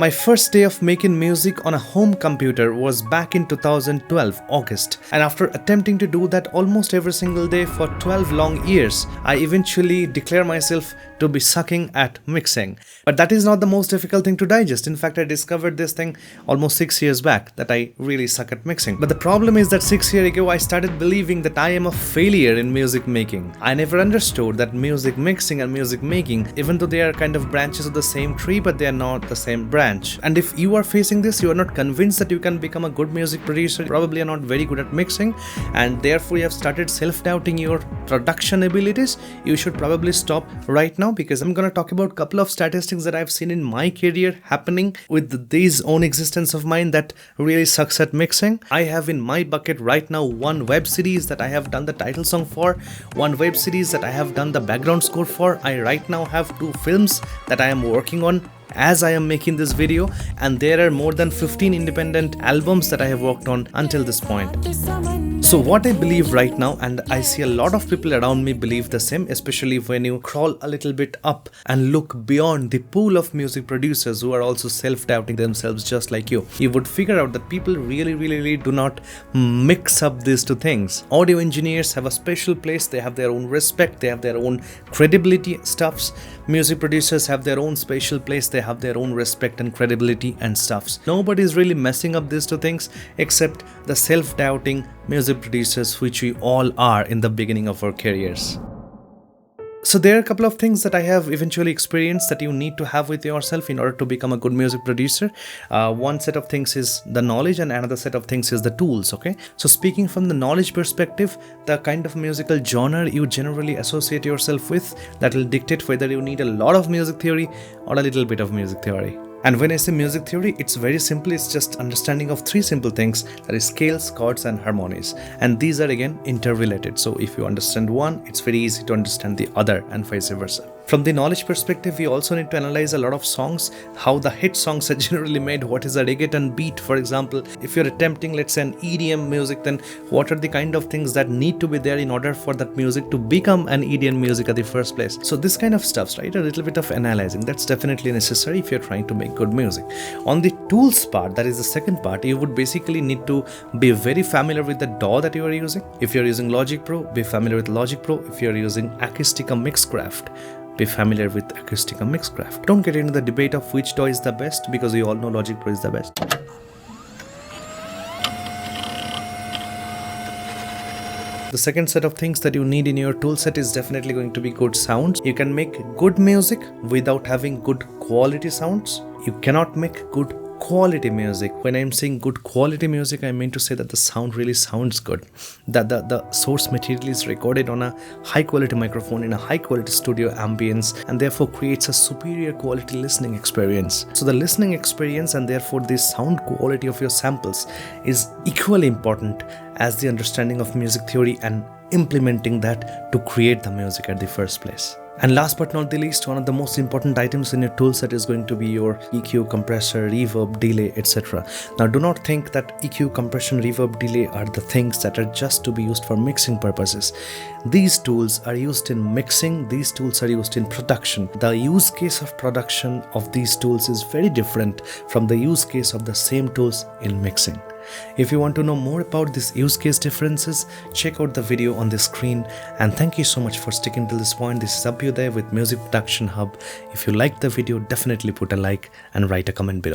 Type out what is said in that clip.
My first day of making music on a home computer was back in 2012 August, and after attempting to do that almost every single day for 12 long years, I eventually declare myself to be sucking at mixing. But that is not the most difficult thing to digest. In fact, I discovered this thing almost 6 years back, that I really suck at mixing. But the problem is that 6 years ago I started believing that I am a failure in music making. I never understood that music mixing and music making, even though they are kind of branches of the same tree, but they are not the same branch. And if you are facing this, you are not convinced that you can become a good music producer, you probably are not very good at mixing, and therefore you have started self-doubting your production abilities, you should probably stop right now, because I'm going to talk about a couple of statistics that I've seen in my career happening with these own existence of mine that really sucks at mixing. I have in my bucket right now one web series that I have done the title song for, one web series that I have done the background score for. I right now have 2 films that I am working on as I am making this video, and there are more than 15 independent albums that I have worked on until this point. So what I believe right now, and I see a lot of people around me believe the same, especially when you crawl a little bit up and look beyond the pool of music producers who are also self-doubting themselves just like you would figure out that people really do not mix up these two things. Audio engineers have a special place, they have their own respect, they have their own credibility stuffs. Music producers have their own special place, they have their own respect and credibility and stuffs. Nobody is really messing up these two things except the self-doubting music producers, which we all are in the beginning of our careers. So there are a couple of things that I have eventually experienced that you need to have with yourself in order to become a good music producer. One set of things is the knowledge, and another set of things is the tools, okay? So speaking from the knowledge perspective, the kind of musical genre you generally associate yourself with, that will dictate whether you need a lot of music theory or a little bit of music theory. And when I say music theory, it's very simple. It's just understanding of 3 simple things, that is scales, chords and harmonies. And these are again interrelated. So if you understand one, it's very easy to understand the other, and vice versa. From the knowledge perspective, we also need to analyze a lot of songs, how the hit songs are generally made, what is a reggaeton beat, for example. If you're attempting, let's say, an EDM music, then what are the kind of things that need to be there in order for that music to become an EDM music at the first place. So this kind of stuff, right? A little bit of analyzing, that's definitely necessary if you're trying to make good music. On the tools part, that is the second part, you would basically need to be very familiar with the DAW that you are using. If you're using Logic Pro, be familiar with Logic Pro. If you're using Acustica Mixcraft, be familiar with Acustica Mixcraft. Don't get into the debate of which DAW is the best, because we all know Logic Pro is the best. The second set of things that you need in your toolset is definitely going to be good sounds. You can make good music without having good quality sounds. You cannot make good quality music. When I'm saying good quality music, I mean to say that the sound really sounds good, that the source material is recorded on a high quality microphone in a high quality studio ambience, and therefore creates a superior quality listening experience. So the listening experience, and therefore the sound quality of your samples, is equally important as the understanding of music theory and implementing that to create the music at the first place. And last but not the least, one of the most important items in your toolset is going to be your EQ, compressor, reverb, delay, etc. Now do not think that EQ, compression, reverb, delay are the things that are just to be used for mixing purposes. These tools are used in mixing, these tools are used in production. The use case of production of these tools is very different from the use case of the same tools in mixing. If you want to know more about these use case differences, check out the video on the screen, and thank you so much for sticking till this point. This is Abhyuday with Music Production Hub. If you liked the video, definitely put a like and write a comment below.